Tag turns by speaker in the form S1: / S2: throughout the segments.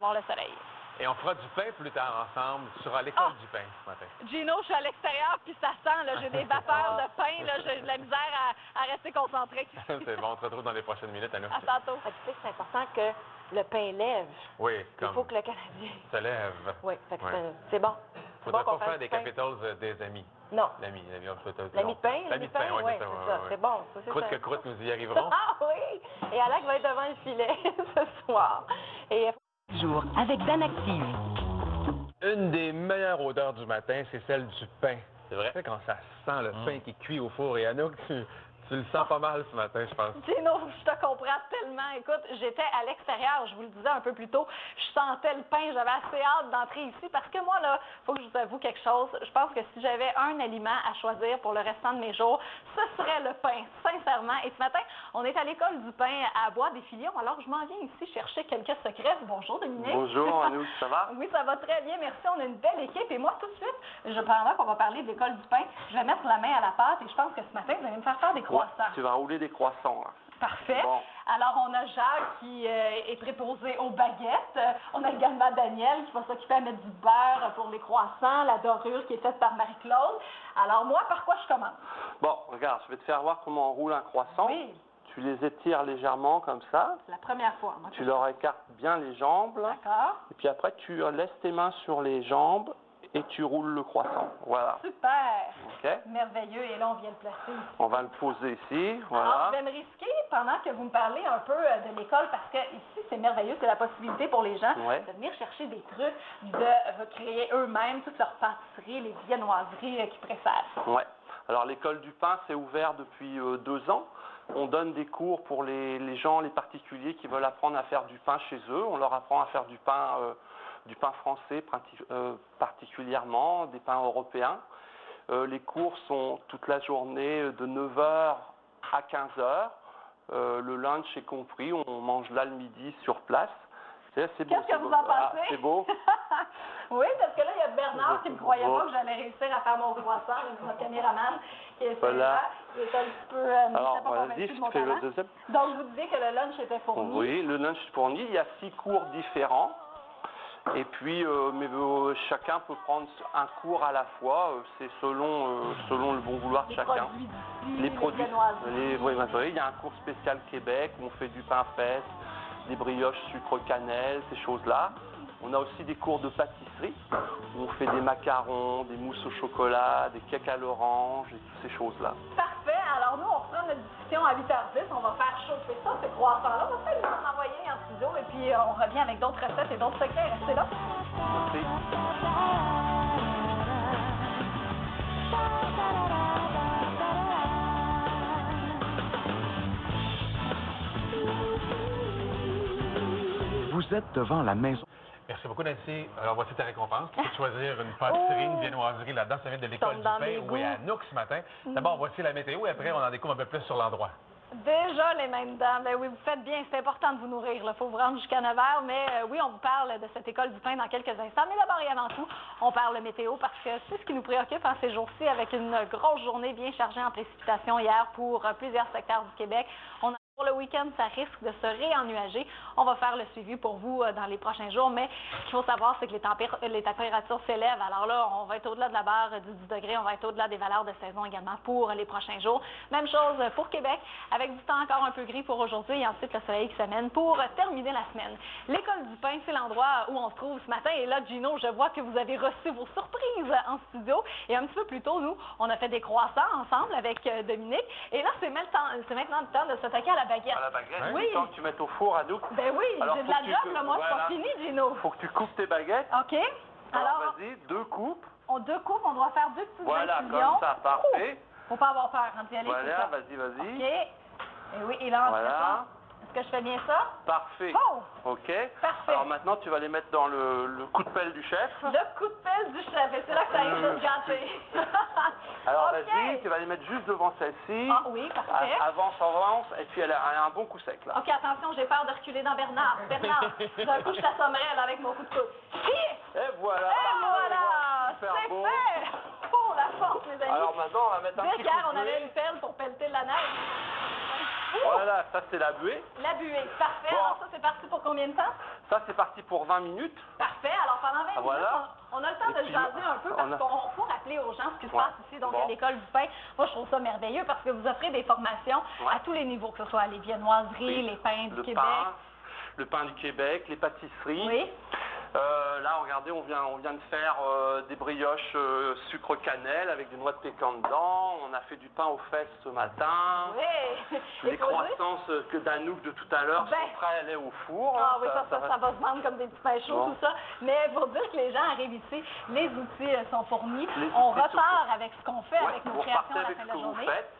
S1: voir le soleil.
S2: Et on fera du pain plus tard ensemble sur l'école du pain ce matin.
S1: Gino, je suis à l'extérieur, puis ça sent, là, j'ai des vapeurs de pain, là, j'ai de la misère à rester concentré.
S2: C'est bon, on se retrouve dans les prochaines minutes, Anouk.
S1: À tantôt.
S3: Tu sais que c'est important que le pain lève.
S2: Oui,
S3: Il faut que le Canadien
S2: se lève.
S3: Oui, c'est bon.
S2: Il ne faudrait pas faire des Capitals des amis.
S3: Non.
S2: L'ami
S3: de pain?
S2: L'ami de pain, oui, c'est ça.
S3: C'est bon.
S2: Croûte que croûte, nous y arriverons.
S3: Ah oui! Et Alec va être devant le filet ce soir. Et...
S4: Jour avec Danactive.
S2: Une des meilleures odeurs du matin, c'est celle du pain.
S5: C'est vrai?
S2: Tu sais, quand ça sent le pain qui cuit au four. Et Anouk, tu le sens pas mal ce matin, je pense.
S1: Gino, je te comprends tellement. Écoute, j'étais à l'extérieur, je vous le disais un peu plus tôt. Je sentais le pain, j'avais assez hâte d'entrer ici parce que moi, là, il faut que je vous avoue quelque chose. Je pense que si j'avais un aliment à choisir pour le restant de mes jours, ce serait le pain, sincèrement. Et ce matin, on est à l'école du pain à Bois-des-Filions. Alors, je m'en viens ici chercher quelques secrets. Bonjour, Dominique.
S5: Bonjour, Anouk, ça va?
S1: Oui, ça va très bien, merci. On a une belle équipe. Et moi, tout de suite, pendant qu'on va parler de l'école du pain, je vais mettre la main à la pâte et je pense que ce matin, vous allez me faire faire des croissants.
S5: Tu vas rouler des croissants, là.
S1: Parfait.
S5: Bon.
S1: Alors, on a Jacques qui est préposé aux baguettes. On a également Daniel qui va s'occuper à mettre du beurre pour les croissants, la dorure qui est faite par Marie-Claude. Alors, moi, par quoi je commence?
S5: Bon, regarde, je vais te faire voir comment on roule un croissant.
S1: Oui.
S5: Tu les étires légèrement comme ça.
S1: C'est la première fois. Moi,
S5: Tu leur écartes bien les jambes.
S1: D'accord.
S5: Et puis après, tu laisses tes mains sur les jambes et tu roules le croissant. Voilà.
S1: Super.
S5: OK?
S1: Merveilleux. Et là, on vient le placer ici.
S5: On va le poser ici.
S1: Alors,
S5: Voilà.
S1: je vais me risquer pendant que vous me parlez un peu de l'école parce que ici, c'est merveilleux, c'est la possibilité pour les gens
S5: Ouais.
S1: de venir chercher des trucs, de créer eux-mêmes toutes leurs pâtisseries, les viennoiseries qu'ils préfèrent.
S5: Ouais. Alors, l'école du pain, c'est ouvert depuis 2 ans. On donne des cours pour les gens, les particuliers qui veulent apprendre à faire du pain chez eux. On leur apprend à faire du pain français particulièrement, des pains européens. Les cours sont toute la journée de 9h à 15h. Le lunch est compris, on mange là le midi sur place. C'est beau.
S1: Qu'est-ce que vous en pensez?
S5: Ah, c'est beau.
S1: Oui, parce que là, il y a Bernard qui ne croyait pas que j'allais réussir à faire mon croissant, notre caméraman, qui est
S5: Voilà.
S1: là, qui est un petit peu...
S5: Alors,
S1: pas
S5: vas-y,
S1: convaincu de
S5: je
S1: mon
S5: fais le
S1: talent.
S5: deuxième.
S1: Donc, vous disiez que le lunch était fourni.
S5: Oui, le lunch est fourni. Il y a 6 cours différents. Et puis, chacun peut prendre un cours à la fois. C'est selon le bon vouloir de chacun. Les produits. Il y a un cours spécial Québec où on fait du pain fesse, des brioches sucre cannelle, ces choses-là. On a aussi des cours de pâtisserie où on fait des macarons, des mousses au chocolat, des cakes à l'orange et toutes ces choses-là.
S1: Parfait. Alors, nous, on reprend notre discussion à 8h10. On va faire chauffer ça, ces croissants-là. On va faire les envoyer en studio et puis on revient avec d'autres recettes et d'autres secrets. Restez là.
S5: Merci.
S6: Vous êtes devant la maison.
S2: Merci beaucoup, Nancy. Alors, voici ta récompense. Tu peux choisir une pâtisserie, une viennoiserie là-dedans. Ça vient de l'école du pain où est Anouk ce matin. D'abord, voici la météo et après, on en découvre un peu plus sur l'endroit.
S1: Déjà les mêmes dents. Ben oui, vous faites bien. C'est important de vous nourrir. Il faut vous rendre jusqu'à 9h. Mais oui, on vous parle de cette école du pain dans quelques instants. Mais d'abord et avant tout, on parle météo parce que c'est ce qui nous préoccupe en ces jours-ci avec une grosse journée bien chargée en précipitations hier pour plusieurs secteurs du Québec. Pour le week-end, ça risque de se réennuager. On va faire le suivi pour vous dans les prochains jours, mais ce qu'il faut savoir, c'est que les températures s'élèvent. Alors là, on va être au-delà de la barre du 10 degrés, on va être au-delà des valeurs de saison également pour les prochains jours. Même chose pour Québec, avec du temps encore un peu gris pour aujourd'hui et ensuite le soleil qui s'amène pour terminer la semaine. L'école du pain, c'est l'endroit où on se trouve ce matin. Et là, Gino, je vois que vous avez reçu vos surprises en studio. Et un petit peu plus tôt, nous, on a fait des croissants ensemble avec Dominique. Et là, c'est maintenant le temps de s'attaquer à la baguette.
S5: À la baguette,
S1: oui.
S5: le temps que tu mettes au four, Anouk.
S1: Ben oui,
S5: Alors,
S1: j'ai de la job, là, moi, c'est pas fini, Gino.
S5: Faut que tu coupes tes baguettes.
S1: OK. Alors
S5: vas-y, 2 coupes.
S1: Deux coupes, on doit faire 2 petites
S5: Voilà,
S1: incisions.
S5: comme ça, parfait.
S1: Faut pas avoir peur quand tu y aller.
S5: Voilà, vas-y.
S1: OK. Et oui, et là,
S5: Voilà.
S1: est-ce que je fais bien ça?
S5: Parfait.
S1: Oh!
S5: OK.
S1: Parfait.
S5: Alors maintenant, tu vas les mettre dans le coup de pelle du chef.
S1: Le coup de pelle du chef, et c'est là que ça arrive de se gâter.
S5: Alors
S1: OK.
S5: vas-y, tu vas les mettre juste devant celle-ci.
S1: Ah oui, parfait.
S5: Avance, et puis elle a un bon coup sec là.
S1: OK, attention, j'ai peur de reculer dans Bernard. Bernard, d'un coup, je t'assommerai là, avec mon coup de coude.
S5: Et voilà.
S1: Et voilà!
S5: Super
S1: C'est
S5: beau.
S1: fait! Oh, la force, mes amis!
S5: Alors maintenant, on va mettre un petit coup
S1: Hier,
S5: de
S1: on avait
S5: blé.
S1: une pelle pour pelleter de la neige.
S5: Voilà, ça c'est la buée.
S1: La buée, parfait.
S5: Bon.
S1: Alors ça, c'est parti pour combien de temps?
S5: Ça c'est parti pour 20 minutes.
S1: Parfait. Alors pendant 20
S5: Voilà.
S1: minutes, on a le temps
S5: Et
S1: de
S5: puis,
S1: jaser un peu parce
S5: on a-
S1: qu'on faut rappeler aux gens ce qui se
S5: Ouais.
S1: passe ici, donc
S5: Bon.
S1: à l'École du pain. Moi, je trouve ça merveilleux parce que vous offrez des formations
S5: Ouais.
S1: à tous les niveaux, que ce soit les viennoiseries,
S5: Oui.
S1: les pains du
S5: Le
S1: Québec.
S5: pain, le pain du Québec, les pâtisseries.
S1: Oui.
S5: Là, regardez, on vient de faire des brioches sucre-cannelle avec des noix de pécan dedans. On a fait du pain aux fesses ce matin.
S1: Oui.
S5: Les
S1: Et faut dire-
S5: croissants que d'Anouk de tout à l'heure
S1: Ben.
S5: sont prêts à aller au four.
S1: Ah
S5: hein.
S1: oui, ça va se vendre comme des petits pains chauds,
S5: Bon.
S1: tout ça. Mais pour dire que les gens arrivent ici, les outils sont fournis.
S5: Les
S1: On
S5: outils sont
S1: repart avec ce qu'on fait,
S5: Ouais,
S1: avec nos
S5: vous
S1: créations
S5: repartez
S1: à la
S5: avec
S1: fin
S5: ce
S1: de
S5: que
S1: la
S5: vous
S1: journée.
S5: faites.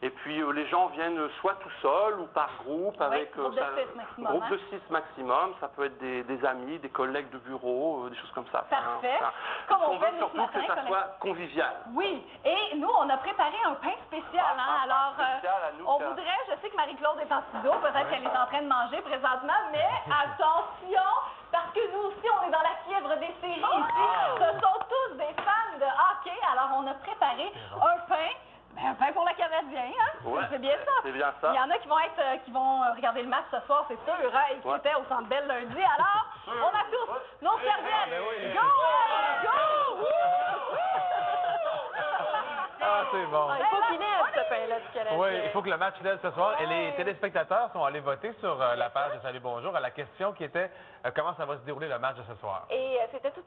S5: Et puis les gens viennent soit tout seuls ou par groupe avec
S1: groupe de 6 maximum,
S5: groupe
S1: hein.
S5: de 6 maximum. Ça peut être des amis, des collègues de bureau, des choses comme ça.
S1: Parfait.
S5: Hein.
S1: Comme
S5: Parce
S1: on
S5: qu'on
S1: fait
S5: veut
S1: nous
S5: surtout
S1: ce matin,
S5: que ça
S1: collègues.
S5: soit convivial.
S1: Oui, et nous, on a préparé un pain spécial.
S5: Ah,
S1: Hein?
S5: un pain
S1: Alors,
S5: spécial à nous,
S1: on
S5: ça.
S1: voudrait, je sais que Marie-Claude est en studio, peut-être qu'elle est en train de manger présentement, mais attention, parce que nous aussi, on est dans la fièvre des séries ici. Ce sont tous des fans de hockey, alors on a préparé un pain. Ben, un pain pour le Canadien, hein?
S5: Ouais,
S1: C'est bien ça.
S5: c'est bien ça.
S1: Il y en a qui vont regarder le match ce soir, c'est sûr, hein, et qui
S5: Ouais.
S1: étaient au Centre Bell lundi. Alors, on a tous nos serviettes.
S2: ben oui.
S1: Go! Go!
S2: Ah, c'est bon.
S3: Il faut qu'il aide ce pain-là du Canadien.
S2: Oui, il faut que le match lève ce soir. Et les téléspectateurs sont allés voter sur la page de Salut Bonjour à la question qui était comment ça va se dérouler le match de ce soir.
S3: Et c'était tout